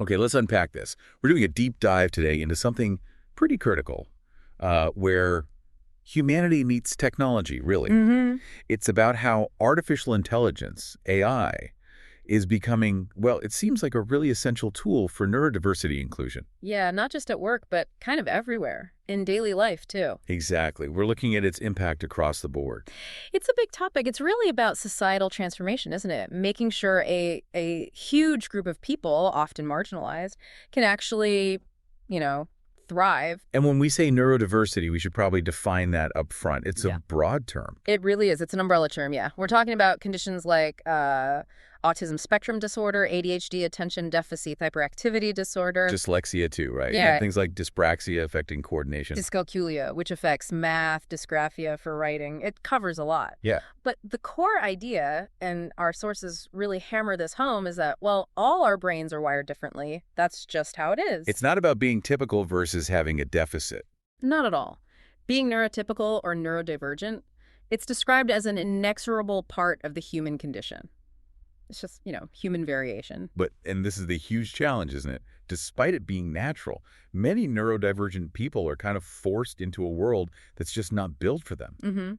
Okay, let's unpack this. We're doing a deep dive today into something pretty critical, where humanity meets technology, really. Mm-hmm. It's about how artificial intelligence, AI, is becoming, well, it seems like a really essential tool for neurodiversity inclusion. Yeah, not just at work, but kind of everywhere. In daily life, too. Exactly. We're looking at its impact across the board. It's a big topic. It's really about societal transformation, isn't it? Making sure a huge group of people, often marginalized, can actually, thrive. And when we say neurodiversity, we should probably define that up front. It's Yeah. a broad term. It really is. It's an umbrella term, yeah. We're talking about conditions like autism spectrum disorder, ADHD, attention deficit hyperactivity disorder. Dyslexia too, right? Yeah. And things like dyspraxia affecting coordination. Dyscalculia, which affects math, dysgraphia for writing. It covers a lot. Yeah. But the core idea, and our sources really hammer this home, is that, well, all our brains are wired differently. That's just how it is. It's not about being typical versus having a deficit. Not at all. Being neurotypical or neurodivergent, it's described as an inexorable part of the human condition. It's just, human variation. And this is the huge challenge, isn't it? Despite it being natural, many neurodivergent people are kind of forced into a world that's just not built for them. Mm-hmm.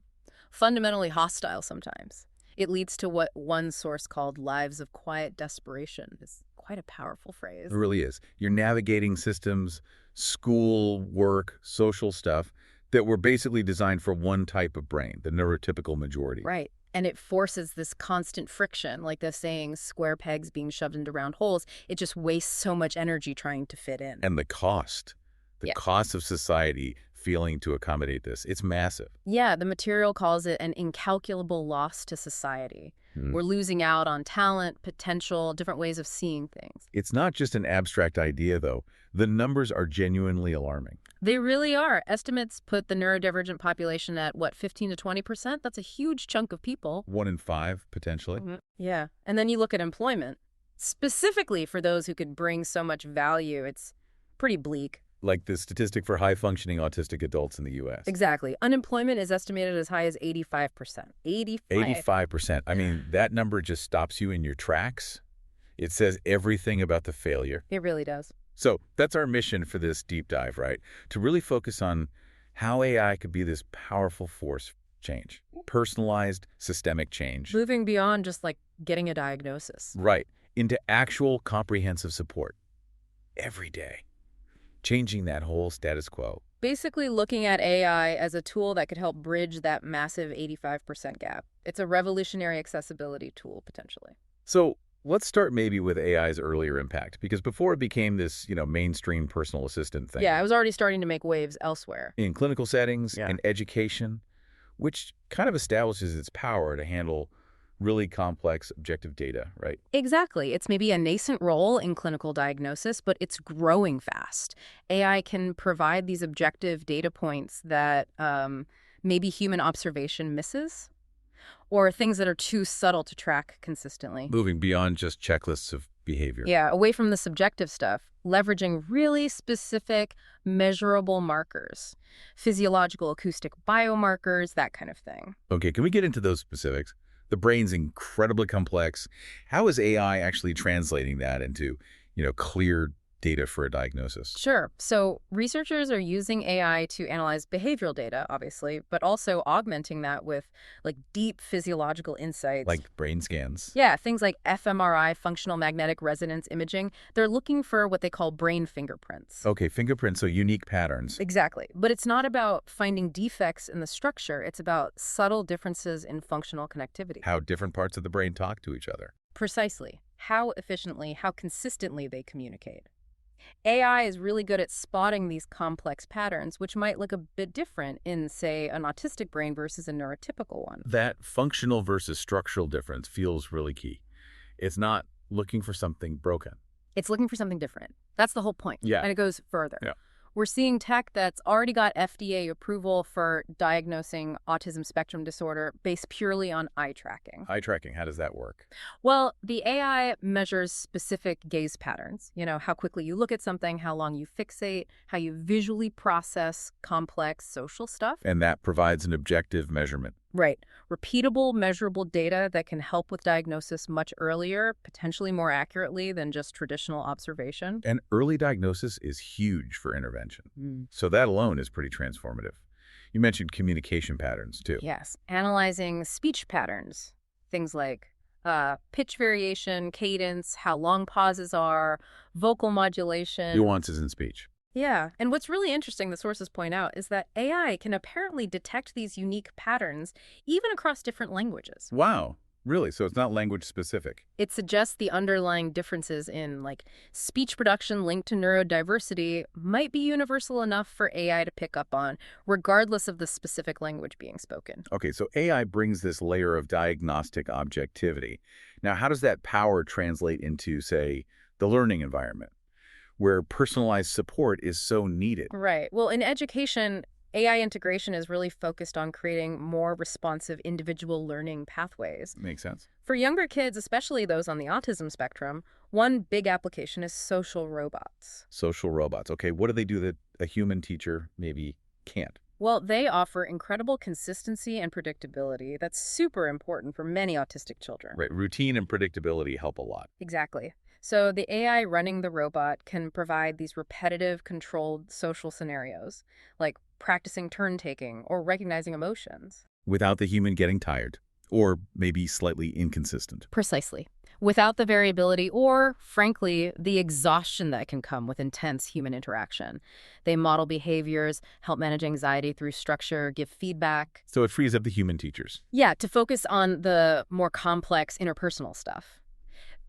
Fundamentally hostile sometimes. It leads to what one source called lives of quiet desperation. It's quite a powerful phrase. It really is. You're navigating systems, school, work, social stuff that were basically designed for one type of brain, the neurotypical majority. Right. And it forces this constant friction, like the saying, square pegs being shoved into round holes. It just wastes so much energy trying to fit in. And the cost of society failing to accommodate this, it's massive. Yeah, the material calls it an incalculable loss to society. We're losing out on talent, potential, different ways of seeing things. It's not just an abstract idea, though. The numbers are genuinely alarming. They really are. Estimates put the neurodivergent population at, 15 to 20%? That's a huge chunk of people. 1 in 5, potentially. Yeah. And then you look at employment. Specifically for those who could bring so much value, it's pretty bleak. Like the statistic for high-functioning autistic adults in the U.S. Exactly. Unemployment is estimated as high as 85%. 85%. I mean, that number just stops you in your tracks. It says everything about the failure. It really does. So that's our mission for this deep dive, right? To really focus on how AI could be this powerful force for change. Personalized, systemic change. Moving beyond just like getting a diagnosis. Right. Into actual comprehensive support. Every day. Changing that whole status quo. Basically looking at AI as a tool that could help bridge that massive 85% gap. It's a revolutionary accessibility tool, potentially. So let's start maybe with AI's earlier impact, because before it became this, mainstream personal assistant thing. Yeah, I was already starting to make waves elsewhere. In clinical settings, in education, which kind of establishes its power to handle really complex objective data, right? Exactly. It's maybe a nascent role in clinical diagnosis, but it's growing fast. AI can provide these objective data points that maybe human observation misses, or things that are too subtle to track consistently. Moving beyond just checklists of behavior. Yeah, away from the subjective stuff, leveraging really specific, measurable markers, physiological acoustic biomarkers, that kind of thing. Okay, can we get into those specifics? The brain's incredibly complex. How is AI actually translating that into, clear data for a diagnosis? Sure. So researchers are using AI to analyze behavioral data, obviously, but also augmenting that with deep physiological insights. Like brain scans. Yeah, things like fMRI, functional magnetic resonance imaging. They're looking for what they call brain fingerprints. Okay, fingerprints, so unique patterns. Exactly. But it's not about finding defects in the structure. It's about subtle differences in functional connectivity. How different parts of the brain talk to each other. Precisely. How efficiently, how consistently they communicate. AI is really good at spotting these complex patterns, which might look a bit different in, say, an autistic brain versus a neurotypical one. That functional versus structural difference feels really key. It's not looking for something broken. It's looking for something different. That's the whole point. Yeah. And it goes further. Yeah. We're seeing tech that's already got FDA approval for diagnosing autism spectrum disorder based purely on eye tracking. Eye tracking, how does that work? Well, the AI measures specific gaze patterns. How quickly you look at something, how long you fixate, how you visually process complex social stuff. And that provides an objective measurement. Right. Repeatable, measurable data that can help with diagnosis much earlier, potentially more accurately than just traditional observation. And early diagnosis is huge for intervention. Mm. So that alone is pretty transformative. You mentioned communication patterns, too. Yes. Analyzing speech patterns, things like pitch variation, cadence, how long pauses are, vocal modulation. Nuances in speech. Yeah, and what's really interesting, the sources point out, is that AI can apparently detect these unique patterns even across different languages. Wow. Really? So it's not language specific. It suggests the underlying differences in, like, speech production linked to neurodiversity might be universal enough for AI to pick up on, regardless of the specific language being spoken. Okay, so AI brings this layer of diagnostic objectivity. Now, how does that power translate into, say, the learning environment, where personalized support is so needed? Right. Well, in education, AI integration is really focused on creating more responsive individual learning pathways. Makes sense. For younger kids, especially those on the autism spectrum, one big application is social robots. Social robots. Okay, what do they do that a human teacher maybe can't? Well, they offer incredible consistency and predictability that's super important for many autistic children. Right, routine and predictability help a lot. Exactly. So the AI running the robot can provide these repetitive, controlled social scenarios, like practicing turn-taking or recognizing emotions. Without the human getting tired, or maybe slightly inconsistent. Precisely. Without the variability or, frankly, the exhaustion that can come with intense human interaction. They model behaviors, help manage anxiety through structure, give feedback. So it frees up the human teachers. Yeah, to focus on the more complex interpersonal stuff.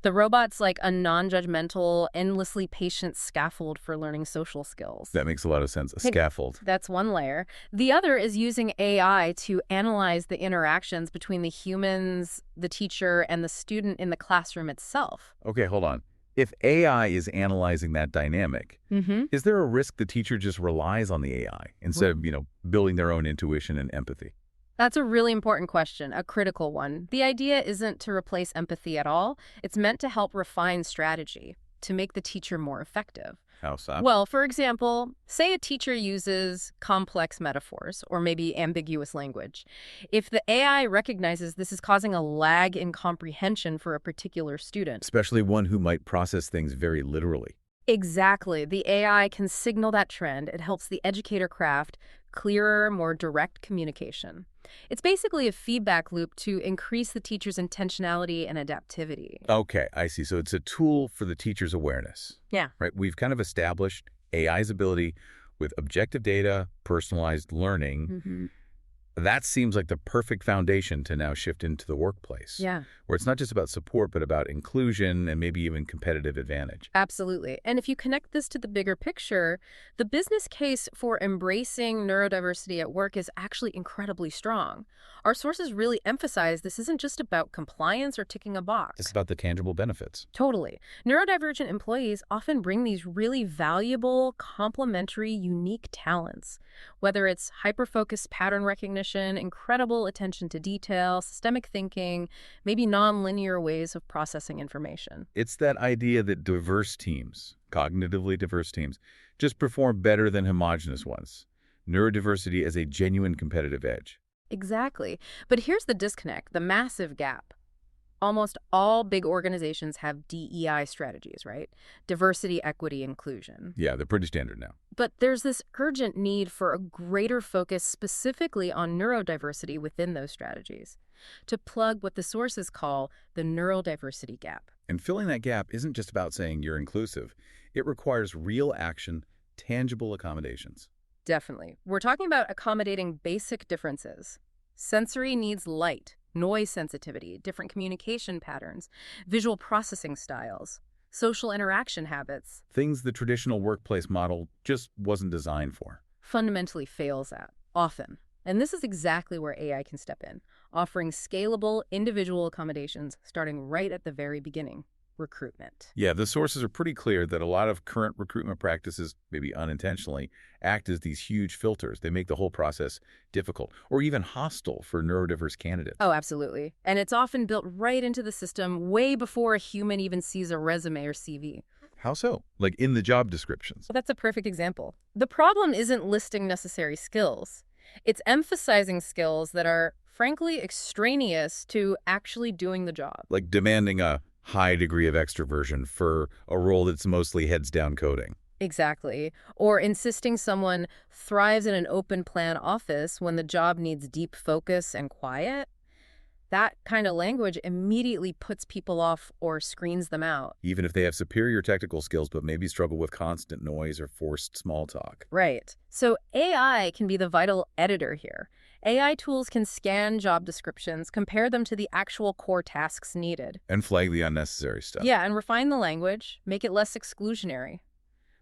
The robot's like a non-judgmental, endlessly patient scaffold for learning social skills. That makes a lot of sense. A scaffold. That's one layer. The other is using AI to analyze the interactions between the humans, the teacher, and the student in the classroom itself. Okay, hold on. If AI is analyzing that dynamic, is there a risk the teacher just relies on the AI instead of, building their own intuition and empathy? That's a really important question, a critical one. The idea isn't to replace empathy at all. It's meant to help refine strategy, to make the teacher more effective. How so? Well, for example, say a teacher uses complex metaphors or maybe ambiguous language. If the AI recognizes this is causing a lag in comprehension for a particular student. Especially one who might process things very literally. Exactly. The AI can signal that trend. It helps the educator craft clearer, more direct communication. It's basically a feedback loop to increase the teacher's intentionality and adaptivity. Okay, I see. So it's a tool for the teacher's awareness. Yeah. Right? We've kind of established AI's ability with objective data, personalized learning. That seems like the perfect foundation to now shift into the workplace. Yeah. Where it's not just about support, but about inclusion and maybe even competitive advantage. Absolutely. And if you connect this to the bigger picture, the business case for embracing neurodiversity at work is actually incredibly strong. Our sources really emphasize this isn't just about compliance or ticking a box. It's about the tangible benefits. Totally. Neurodivergent employees often bring these really valuable, complementary, unique talents, whether it's hyper-focused pattern recognition, incredible attention to detail, systemic thinking, maybe non-linear ways of processing information. It's that idea that diverse teams, cognitively diverse teams, just perform better than homogeneous ones. Neurodiversity as a genuine competitive edge. Exactly. But here's the disconnect, the massive gap. Almost all big organizations have DEI strategies, right? Diversity, equity, inclusion. Yeah, they're pretty standard now. But there's this urgent need for a greater focus specifically on neurodiversity within those strategies, to plug what the sources call the neurodiversity gap. And filling that gap isn't just about saying you're inclusive. It requires real action, tangible accommodations. Definitely. We're talking about accommodating basic differences. Sensory needs light, noise sensitivity, different communication patterns, visual processing styles, social interaction habits. Things the traditional workplace model just wasn't designed for. Fundamentally fails at, often. And this is exactly where AI can step in, offering scalable, individual accommodations starting right at the very beginning. Recruitment. Yeah, the sources are pretty clear that a lot of current recruitment practices, maybe unintentionally, act as these huge filters. They make the whole process difficult or even hostile for neurodiverse candidates. Oh, absolutely. And it's often built right into the system way before a human even sees a resume or CV. How so? Like in the job descriptions. Well, that's a perfect example. The problem isn't listing necessary skills. It's emphasizing skills that are frankly extraneous to actually doing the job. Like demanding a high degree of extroversion for a role that's mostly heads down coding. Exactly. Or insisting someone thrives in an open plan office when the job needs deep focus and quiet. That kind of language immediately puts people off or screens them out. Even if they have superior technical skills but maybe struggle with constant noise or forced small talk. Right. So AI can be the vital editor here. AI tools can scan job descriptions, compare them to the actual core tasks needed. And flag the unnecessary stuff. Yeah, and refine the language, make it less exclusionary.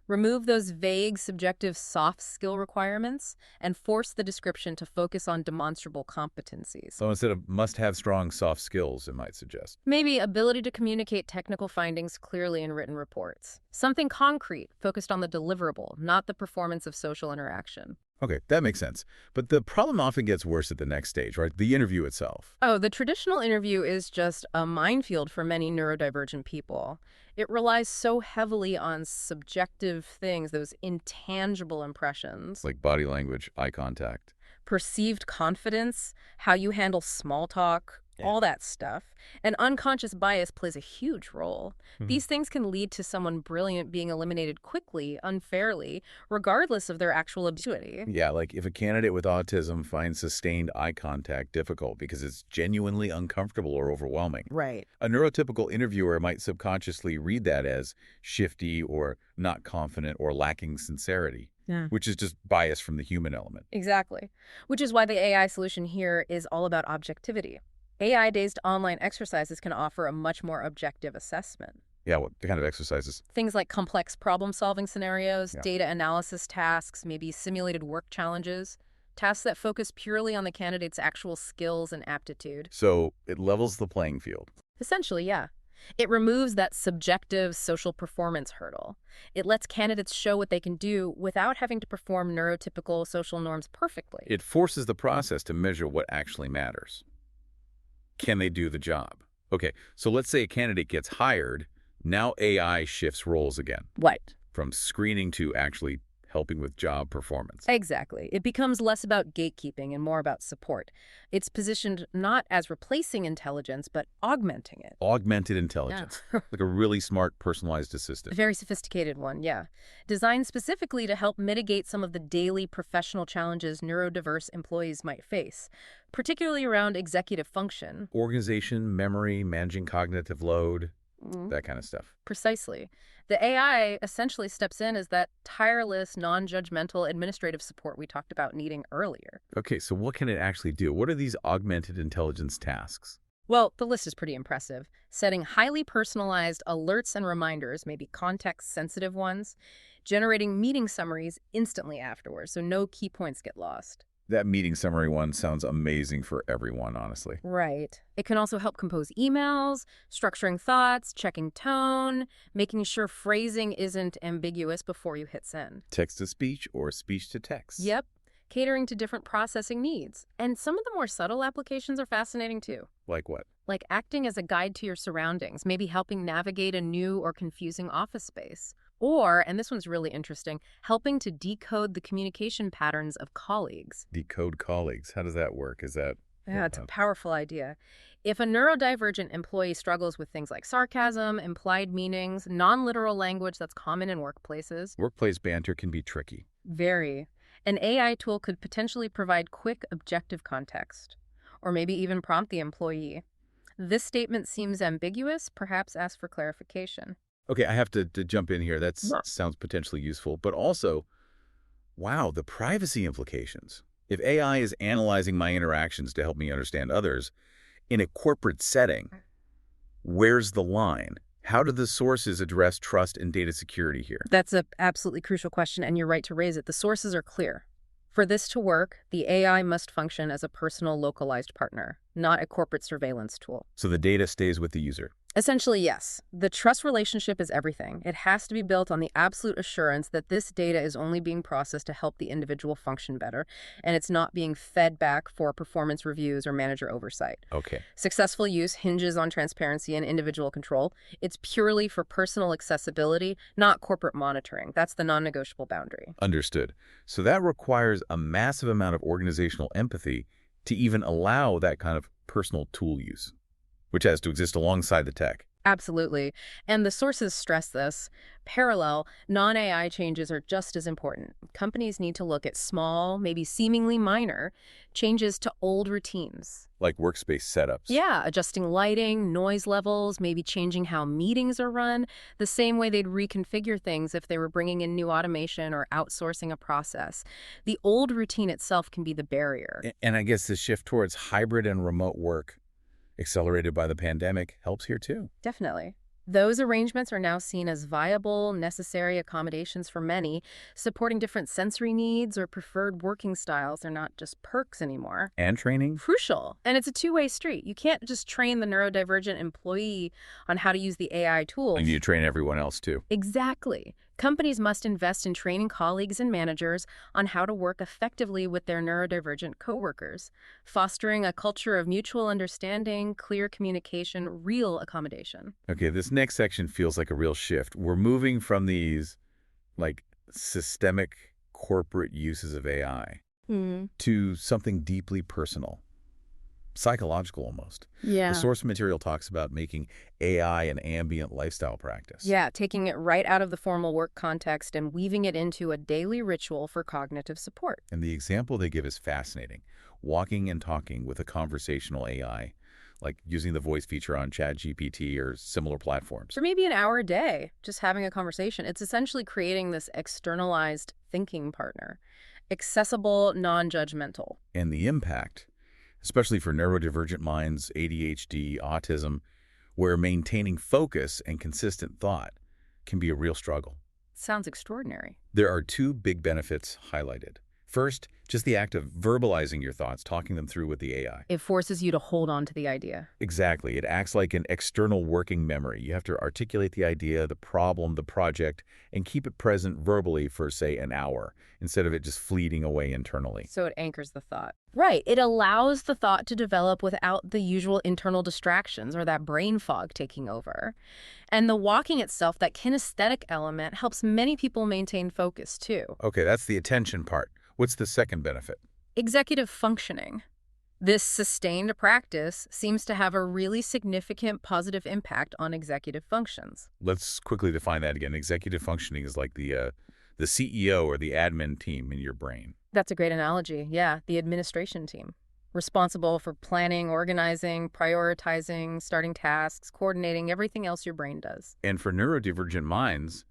Remove those vague, subjective soft skill requirements and force the description to focus on demonstrable competencies. So instead of must-have strong soft skills, it might suggest. Maybe ability to communicate technical findings clearly in written reports. Something concrete, focused on the deliverable, not the performance of social interaction. Okay, that makes sense. But the problem often gets worse at the next stage, right? The interview itself. Oh, the traditional interview is just a minefield for many neurodivergent people. It relies so heavily on subjective things, those intangible impressions. Like body language, eye contact. Perceived confidence, how you handle small talk, all that stuff. And unconscious bias plays a huge role. These things can lead to someone brilliant being eliminated quickly, unfairly, regardless of their actual ability. Yeah, like if a candidate with autism finds sustained eye contact difficult because it's genuinely uncomfortable or overwhelming. Right. A neurotypical interviewer might subconsciously read that as shifty or not confident or lacking sincerity. Yeah. Which is just bias from the human element. Exactly. Which is why the AI solution here is all about objectivity. AI-based online exercises can offer a much more objective assessment. Yeah, what kind of exercises? Things like complex problem-solving scenarios, Yeah. data analysis tasks, maybe simulated work challenges, tasks that focus purely on the candidate's actual skills and aptitude. So it levels the playing field. Essentially, yeah. It removes that subjective social performance hurdle. It lets candidates show what they can do without having to perform neurotypical social norms perfectly. It forces the process to measure what actually matters. Can they do the job? Okay, so let's say a candidate gets hired. Now AI shifts roles again, What? from screening to actually helping with job performance. Exactly. It becomes less about gatekeeping and more about support. It's positioned not as replacing intelligence, but augmenting it. Augmented intelligence, like a really smart personalized assistant. A very sophisticated one, yeah. Designed specifically to help mitigate some of the daily professional challenges neurodiverse employees might face, particularly around executive function. Organization, memory, managing cognitive load, that kind of stuff. Precisely. The AI essentially steps in as that tireless, non-judgmental administrative support we talked about needing earlier. Okay, so what can it actually do? What are these augmented intelligence tasks? Well, the list is pretty impressive. Setting highly personalized alerts and reminders, maybe context-sensitive ones, generating meeting summaries instantly afterwards, so no key points get lost. That meeting summary one sounds amazing for everyone, honestly. Right. It can also help compose emails, structuring thoughts, checking tone, making sure phrasing isn't ambiguous before you hit send. Text-to-speech or speech-to-text. Yep. Catering to different processing needs. And some of the more subtle applications are fascinating too. Like what? Like acting as a guide to your surroundings, maybe helping navigate a new or confusing office space. Or, and this one's really interesting, helping to decode the communication patterns of colleagues. Decode colleagues. How does that work? Is that... Yeah, it's a powerful idea. If a neurodivergent employee struggles with things like sarcasm, implied meanings, non-literal language that's common in workplaces, Workplace banter can be tricky. very. An AI tool could potentially provide quick, objective context, or maybe even prompt the employee. This statement seems ambiguous, perhaps ask for clarification. Okay, I have to jump in here. That sounds potentially useful, but also, wow, the privacy implications. If AI is analyzing my interactions to help me understand others, in a corporate setting, where's the line? How do the sources address trust and data security here? That's an absolutely crucial question, and you're right to raise it. The sources are clear. For this to work, the AI must function as a personal, localized partner, not a corporate surveillance tool. So the data stays with the user. Essentially, yes. The trust relationship is everything. It has to be built on the absolute assurance that this data is only being processed to help the individual function better, and it's not being fed back for performance reviews or manager oversight. Okay. Successful use hinges on transparency and individual control. It's purely for personal accessibility, not corporate monitoring. That's the non-negotiable boundary. Understood. So that requires a massive amount of organizational empathy to even allow that kind of personal tool use, which has to exist alongside the tech. Absolutely. And the sources stress this. Parallel, non-AI changes are just as important. Companies need to look at small, maybe seemingly minor, changes to old routines. Like workspace setups. Yeah, adjusting lighting, noise levels, maybe changing how meetings are run, the same way they'd reconfigure things if they were bringing in new automation or outsourcing a process. The old routine itself can be the barrier. And I guess the shift towards hybrid and remote work, accelerated by the pandemic, helps here too. Definitely. Those arrangements are now seen as viable, necessary accommodations for many, supporting different sensory needs or preferred working styles. They're not just perks anymore. And training? Crucial. And it's a two-way street. You can't just train the neurodivergent employee on how to use the AI tools. And you train everyone else too. Exactly. Companies must invest in training colleagues and managers on how to work effectively with their neurodivergent coworkers, fostering a culture of mutual understanding, clear communication, real accommodation. Okay, this next section feels like a real shift. We're moving from these, like, systemic corporate uses of AI to something deeply personal, psychological almost. Yeah. The source material talks about making AI an ambient lifestyle practice. Yeah, taking it right out of the formal work context and weaving it into a daily ritual for cognitive support. And the example they give is fascinating. Walking and talking with a conversational AI, like using the voice feature on ChatGPT or similar platforms. For maybe an hour a day, just having a conversation. It's essentially creating this externalized thinking partner, accessible, non-judgmental. And the impact, especially for neurodivergent minds, ADHD, autism, where maintaining focus and consistent thought can be a real struggle. Sounds extraordinary. There are two big benefits highlighted. First, just the act of verbalizing your thoughts, talking them through with the AI. It forces you to hold on to the idea. Exactly. It acts like an external working memory. You have to articulate the idea, the problem, the project, and keep it present verbally for, say, an hour, instead of it just fleeting away internally. So it anchors the thought. Right. It allows the thought to develop without the usual internal distractions or that brain fog taking over. And the walking itself, that kinesthetic element, helps many people maintain focus, too. Okay, that's the attention part. What's the second benefit? Executive functioning. This sustained practice seems to have a really significant positive impact on executive functions. Let's quickly define that again. Executive functioning is like the CEO or the admin team in your brain. That's a great analogy. Yeah, the administration team. Responsible for planning, organizing, prioritizing, starting tasks, coordinating everything else your brain does. And for neurodivergent minds,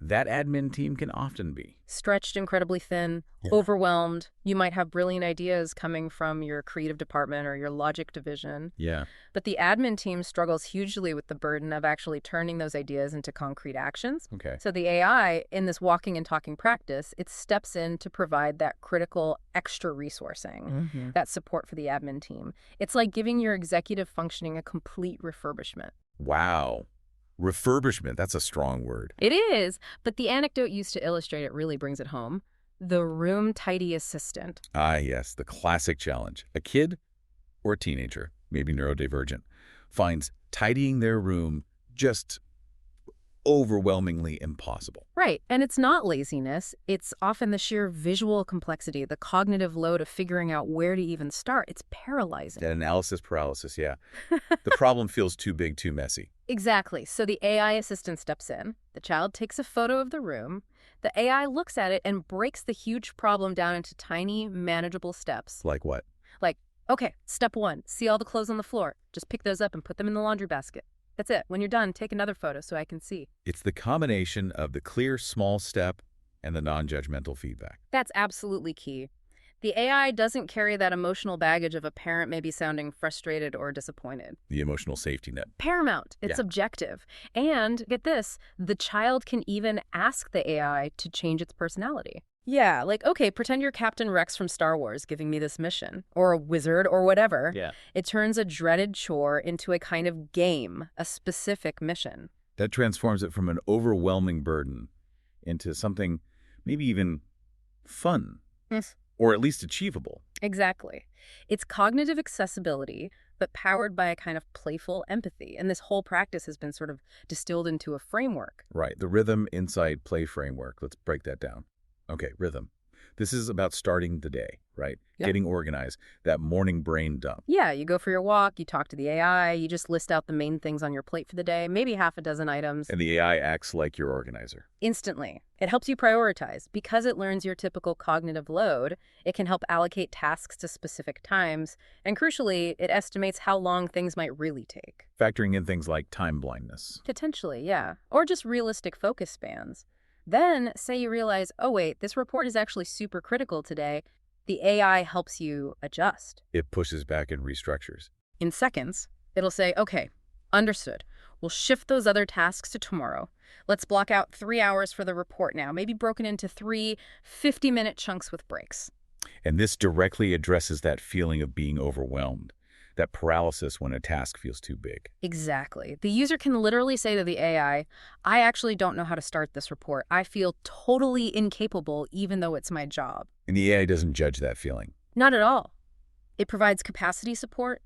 that admin team can often be stretched incredibly thin, overwhelmed. You might have brilliant ideas coming from your creative department or your logic division. Yeah. But the admin team struggles hugely with the burden of actually turning those ideas into concrete actions. Okay. So the AI, in this walking and talking practice, it steps in to provide that critical extra resourcing, that support for the admin team. It's like giving your executive functioning a complete refurbishment. Wow. Refurbishment, that's a strong word. It is, but the anecdote used to illustrate it really brings it home. The room tidy assistant. Ah, yes, the classic challenge. A kid or a teenager, maybe neurodivergent, finds tidying their room just overwhelmingly impossible. Right, and it's not laziness. It's often the sheer visual complexity, the cognitive load of figuring out where to even start. It's paralyzing. That analysis paralysis, yeah. The problem feels too big, too messy. Exactly. So the AI assistant steps in. The child takes a photo of the room. The AI looks at it and breaks the huge problem down into tiny, manageable steps. Like what? Like, okay, step 1, see all the clothes on the floor. Just pick those up and put them in the laundry basket. That's it. When you're done, take another photo so I can see. It's the combination of the clear small step and the non-judgmental feedback. That's absolutely key. The AI doesn't carry that emotional baggage of a parent maybe sounding frustrated or disappointed. The emotional safety net. Paramount. It's objective. And get this, the child can even ask the AI to change its personality. Yeah, like, okay, pretend you're Captain Rex from Star Wars giving me this mission, or a wizard, or whatever. Yeah. It turns a dreaded chore into a kind of game, a specific mission. That transforms it from an overwhelming burden into something maybe even fun, or at least achievable. Exactly. It's cognitive accessibility, but powered by a kind of playful empathy. And this whole practice has been sort of distilled into a framework. Right, the rhythm, insight, play framework. Let's break that down. Okay, rhythm. This is about starting the day, right? Yeah. Getting organized, that morning brain dump. Yeah, you go for your walk, you talk to the AI, you just list out the main things on your plate for the day, maybe half a dozen items. And the AI acts like your organizer. Instantly. It helps you prioritize. Because it learns your typical cognitive load, it can help allocate tasks to specific times, and crucially, it estimates how long things might really take. Factoring in things like time blindness. Potentially, yeah. Or just realistic focus spans. Then, say you realize, oh wait, this report is actually super critical today. The AI helps you adjust. It pushes back and restructures. In seconds, it'll say, okay, understood. We'll shift those other tasks to tomorrow. Let's block out 3 hours for the report now, maybe broken into 3 50-minute chunks with breaks. And this directly addresses that feeling of being overwhelmed, that paralysis when a task feels too big. Exactly. The user can literally say to the AI, I actually don't know how to start this report. I feel totally incapable, even though it's my job. And the AI doesn't judge that feeling. Not at all. It provides capacity support.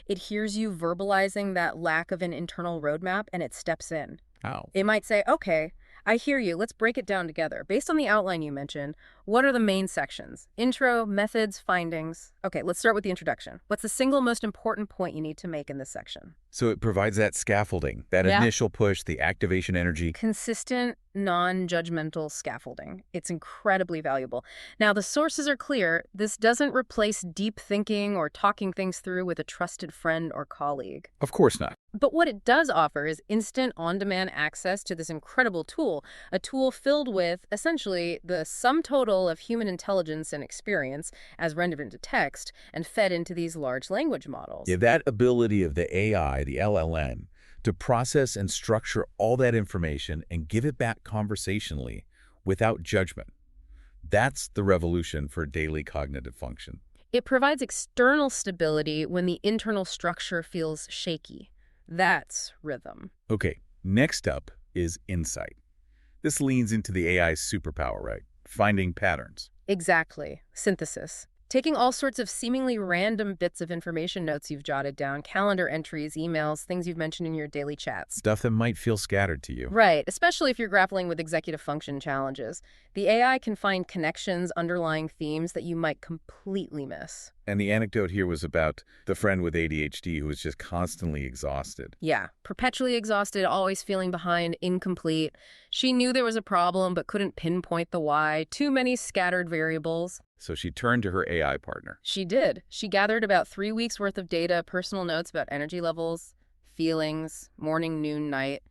It hears you verbalizing that lack of an internal roadmap, and it steps in. How? It might say, okay, I hear you. Let's break it down together. Based on the outline you mentioned, what are the main sections? Intro, methods, findings. Okay, let's start with the introduction. What's the single most important point you need to make in this section? So it provides that scaffolding, that initial push, the activation energy. Consistent, non-judgmental scaffolding. It's incredibly valuable. Now, the sources are clear. This doesn't replace deep thinking or talking things through with a trusted friend or colleague. Of course not. But what it does offer is instant on-demand access to this incredible tool, a tool filled with, essentially, the sum total of human intelligence and experience as rendered into text and fed into these large language models. Yeah, that ability of the AI, the LLM, to process and structure all that information and give it back conversationally without judgment. That's the revolution for daily cognitive function. It provides external stability when the internal structure feels shaky. That's rhythm. Okay, next up is insight. This leans into the AI's superpower, right? Finding patterns. Exactly. Synthesis. Taking all sorts of seemingly random bits of information, notes you've jotted down, calendar entries, emails, things you've mentioned in your daily chats. Stuff that might feel scattered to you. Right, especially if you're grappling with executive function challenges. The AI can find connections, underlying themes that you might completely miss. And the anecdote here was about the friend with ADHD who was just constantly exhausted. Yeah, perpetually exhausted, always feeling behind, incomplete. She knew there was a problem but couldn't pinpoint the why. Too many scattered variables. So she turned to her AI partner. She did. She gathered about 3 weeks' worth of data, personal notes about energy levels, feelings, morning, noon, night,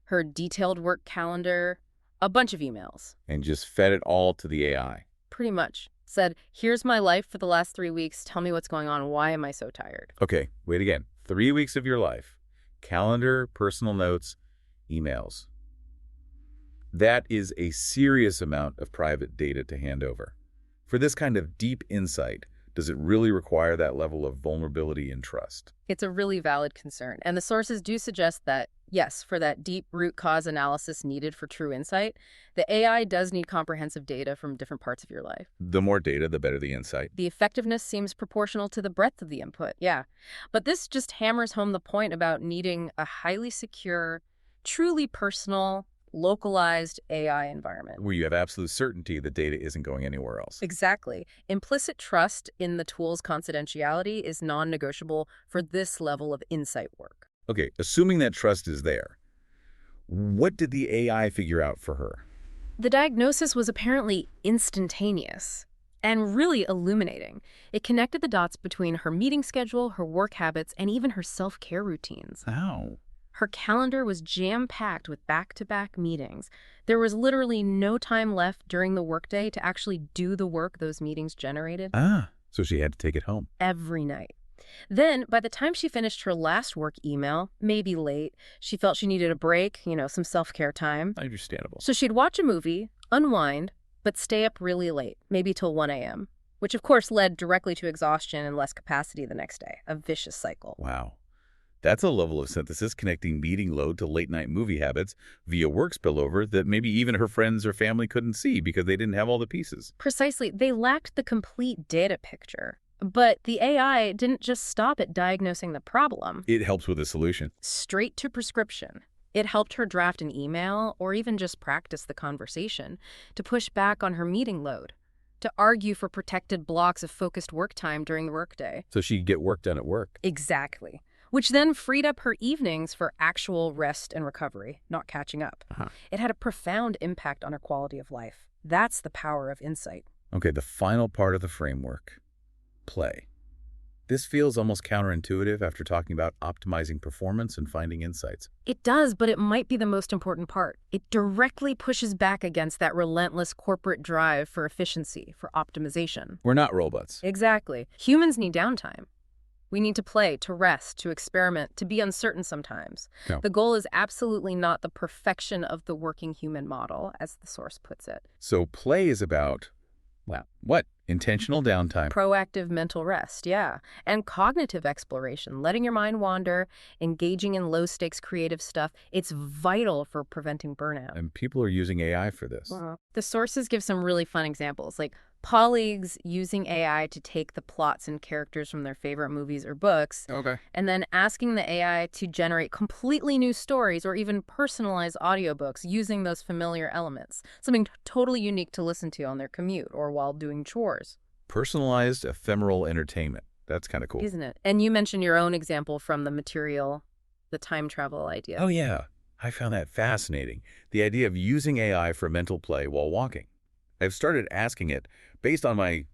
her detailed work calendar, a bunch of emails. And just fed it all to the AI. Pretty much. Said, here's my life for the last 3 weeks. Tell me what's going on. Why am I so tired? Okay, wait again. 3 weeks of your life. Calendar, personal notes, emails. That is a serious amount of private data to hand over. For this kind of deep insight, does it really require that level of vulnerability and trust? It's a really valid concern. And the sources do suggest that, yes, for that deep root cause analysis needed for true insight, the AI does need comprehensive data from different parts of your life. The more data, the better the insight. The effectiveness seems proportional to the breadth of the input, yeah. But this just hammers home the point about needing a highly secure, truly personal, localized AI environment. Where you have absolute certainty the data isn't going anywhere else. Exactly. Implicit trust in the tool's confidentiality is non-negotiable for this level of insight work. Okay, assuming that trust is there, what did the AI figure out for her? The diagnosis was apparently instantaneous and really illuminating. It connected the dots between her meeting schedule, her work habits, and even her self-care routines. How? Her calendar was jam-packed with back-to-back meetings. There was literally no time left during the workday to actually do the work those meetings generated. So she had to take it home. Every night. Then, by the time she finished her last work email, maybe late, she felt she needed a break, some self-care time. Understandable. So she'd watch a movie, unwind, but stay up really late, maybe till 1 a.m., which of course led directly to exhaustion and less capacity the next day, a vicious cycle. Wow. That's a level of synthesis connecting meeting load to late-night movie habits via work spillover that maybe even her friends or family couldn't see because they didn't have all the pieces. Precisely. They lacked the complete data picture. But the AI didn't just stop at diagnosing the problem. It helps with a solution. Straight to prescription. It helped her draft an email or even just practice the conversation to push back on her meeting load. to argue for protected blocks of focused work time during the workday. So she could get work done at work. Exactly. Which then freed up her evenings for actual rest and recovery, not catching up. It had a profound impact on her quality of life. That's the power of insight. Okay, the final part of the framework, play. This feels almost counterintuitive after talking about optimizing performance and finding insights. It does, but it might be the most important part. It directly pushes back against that relentless corporate drive for efficiency, for optimization. We're not robots. Exactly. Humans need downtime. We need to play, to rest, to experiment, to be uncertain sometimes. No. The goal is absolutely not the perfection of the working human model, as the source puts it. So play is about, well, what? Intentional downtime. Proactive mental rest, yeah. And cognitive exploration, letting your mind wander, engaging in low-stakes creative stuff. It's vital for preventing burnout. And people are using AI for this. The sources give some really fun examples, like colleagues using AI to take the plots and characters from their favorite movies or books, Okay. and then asking the AI to generate completely new stories or even personalize audiobooks using those familiar elements, something totally unique to listen to on their commute or while doing chores. Personalized ephemeral entertainment. That's kind of cool. Isn't it? And you mentioned your own example from the material, the time travel idea. Oh, yeah. I found that fascinating. The idea of using AI for mental play while walking. I've started asking it, based on my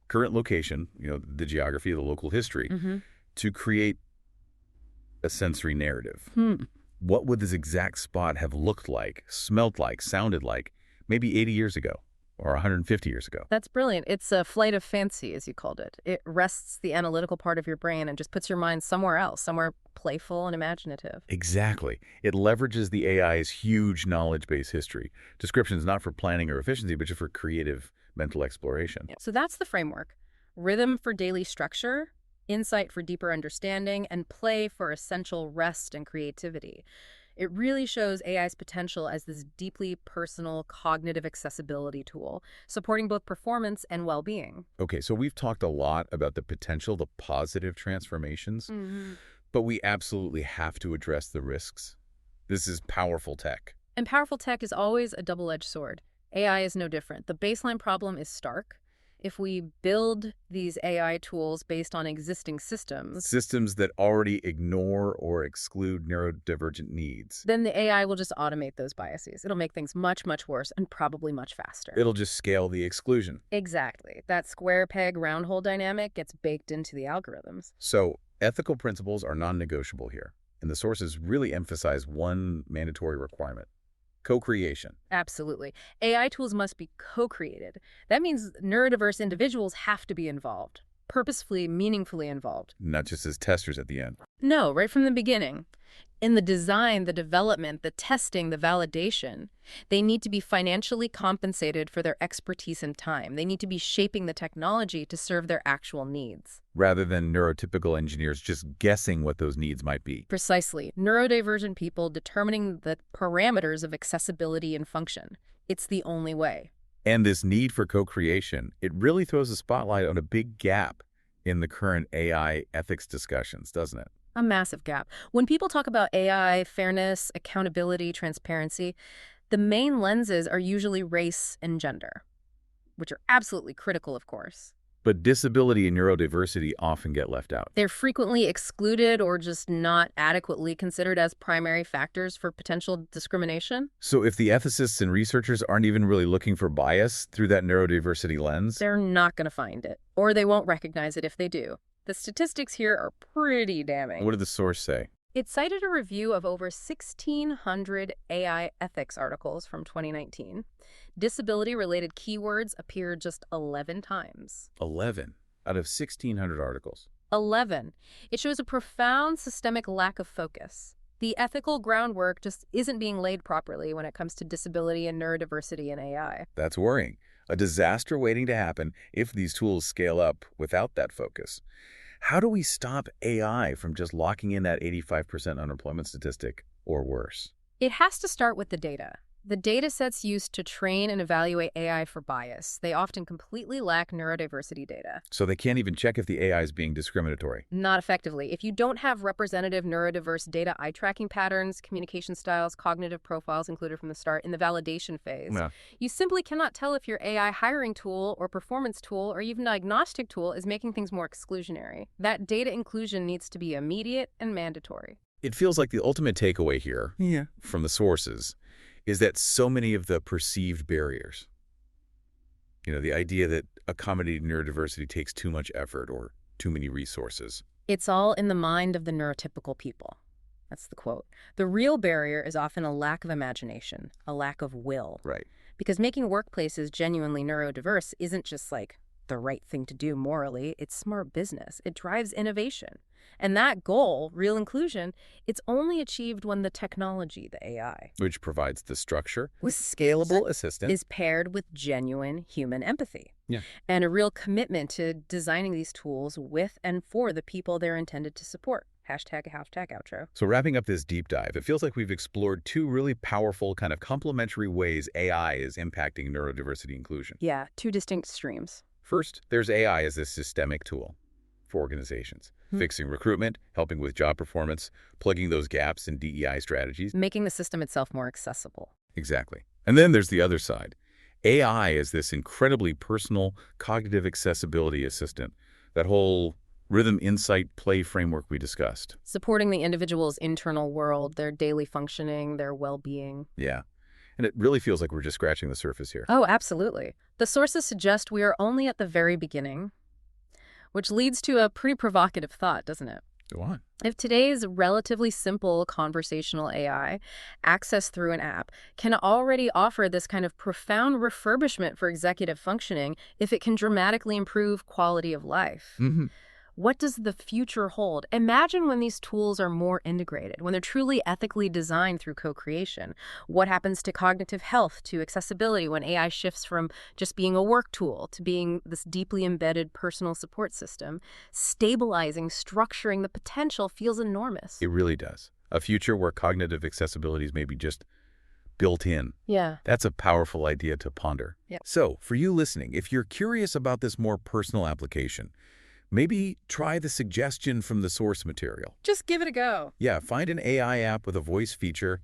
current location, the geography, the local history, to create a sensory narrative. What would this exact spot have looked like, smelled like, sounded like, maybe 80 years ago or 150 years ago? That's brilliant. It's a flight of fancy, as you called it. It rests the analytical part of your brain and just puts your mind somewhere else, somewhere playful and imaginative. Exactly. It leverages the AI's huge knowledge-based history. Descriptions not for planning or efficiency, but just for creative mental exploration. So that's the framework. Rhythm for daily structure, insight for deeper understanding, and play for essential rest and creativity. It really shows AI's potential as this deeply personal cognitive accessibility tool, supporting both performance and well-being. Okay, so we've talked a lot about the potential, the positive transformations, but we absolutely have to address the risks. This is powerful tech. And powerful tech is always a double-edged sword. AI is no different. The baseline problem is stark. If we build these AI tools based on existing systems that already ignore or exclude neurodivergent needs, then the AI will just automate those biases. It'll make things much, much worse and probably much faster. It'll just scale the exclusion. Exactly. That square peg, round hole dynamic gets baked into the algorithms. So ethical principles are non-negotiable here, and the sources really emphasize one mandatory requirement: co-creation. Absolutely. AI tools must be co-created. That means neurodiverse individuals have to be involved, purposefully, meaningfully involved. Not just as testers at the end. No, right from the beginning. In the design, the development, the testing, the validation, they need to be financially compensated for their expertise and time. They need to be shaping the technology to serve their actual needs. Rather than neurotypical engineers just guessing what those needs might be. Precisely. Neurodivergent people determining the parameters of accessibility and function. It's the only way. And this need for co-creation, it really throws a spotlight on a big gap in the current AI ethics discussions, doesn't it? A massive gap. When people talk about AI, fairness, accountability, transparency, the main lenses are usually race and gender, which are absolutely critical, of course. But disability and neurodiversity often get left out. They're frequently excluded or just not adequately considered as primary factors for potential discrimination. So if the ethicists and researchers aren't even really looking for bias through that neurodiversity lens, they're not going to find it, or they won't recognize it if they do. The statistics here are pretty damning. What did the source say? It cited a review of over 1,600 AI ethics articles from 2019. Disability-related keywords appeared just 11 times. 11 out of 1,600 articles. 11. It shows a profound systemic lack of focus. The ethical groundwork just isn't being laid properly when it comes to disability and neurodiversity in AI. That's worrying. A disaster waiting to happen if these tools scale up without that focus. How do we stop AI from just locking in that 85% unemployment statistic or worse? It has to start with the data. The data sets used to train and evaluate AI for bias, they often completely lack neurodiversity data. So they can't even check if the AI is being discriminatory. Not effectively. If you don't have representative neurodiverse data eye tracking patterns, communication styles, cognitive profiles included from the start in the validation phase, Yeah. you simply cannot tell if your AI hiring tool or performance tool or even diagnostic tool is making things more exclusionary. That data inclusion needs to be immediate and mandatory. It feels like the ultimate takeaway here from the sources is that so many of the perceived barriers, the idea that accommodating neurodiversity takes too much effort or too many resources. It's all in the mind of the neurotypical people. That's the quote. The real barrier is often a lack of imagination, a lack of will. Right. Because making workplaces genuinely neurodiverse isn't just like the right thing to do morally, it's smart business. It drives innovation. And that goal, real inclusion, it's only achieved when the technology, the AI, Which provides the structure with scalable assistance. is paired with genuine human empathy. Yeah. And a real commitment to designing these tools with and for the people they're intended to support. Hashtag outro. So wrapping up this deep dive, it feels like we've explored two really powerful, kind of complementary ways AI is impacting neurodiversity inclusion. Yeah, two distinct streams. First, there's AI as this systemic tool for organizations, fixing recruitment, helping with job performance, plugging those gaps in DEI strategies. Making the system itself more accessible. Exactly. And then there's the other side. AI is this incredibly personal cognitive accessibility assistant, that whole rhythm, insight, play framework we discussed. Supporting the individual's internal world, their daily functioning, their well-being. Yeah. And it really feels like we're just scratching the surface here. Oh, absolutely. The sources suggest we are only at the very beginning, which leads to a pretty provocative thought, doesn't it? Go on. If today's relatively simple conversational AI, accessed through an app, can already offer this kind of profound refurbishment for executive functioning if it can dramatically improve quality of life, what does the future hold? Imagine when these tools are more integrated, when they're truly ethically designed through co-creation. What happens to cognitive health, to accessibility, when AI shifts from just being a work tool to being this deeply embedded personal support system? Stabilizing, structuring the potential feels enormous. It really does. A future where cognitive accessibility is maybe just built in. Yeah. That's a powerful idea to ponder. Yep. So, for you listening, if you're curious about this more personal application, maybe try the suggestion from the source material. Just give it a go. Yeah, find an AI app with a voice feature.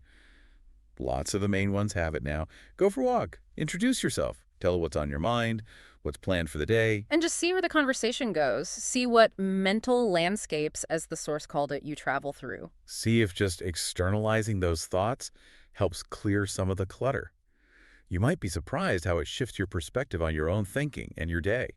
Lots of the main ones have it now. Go for a walk. Introduce yourself. Tell it what's on your mind, what's planned for the day. And just see where the conversation goes. See what mental landscapes, as the source called it, you travel through. See if just externalizing those thoughts helps clear some of the clutter. You might be surprised how it shifts your perspective on your own thinking and your day.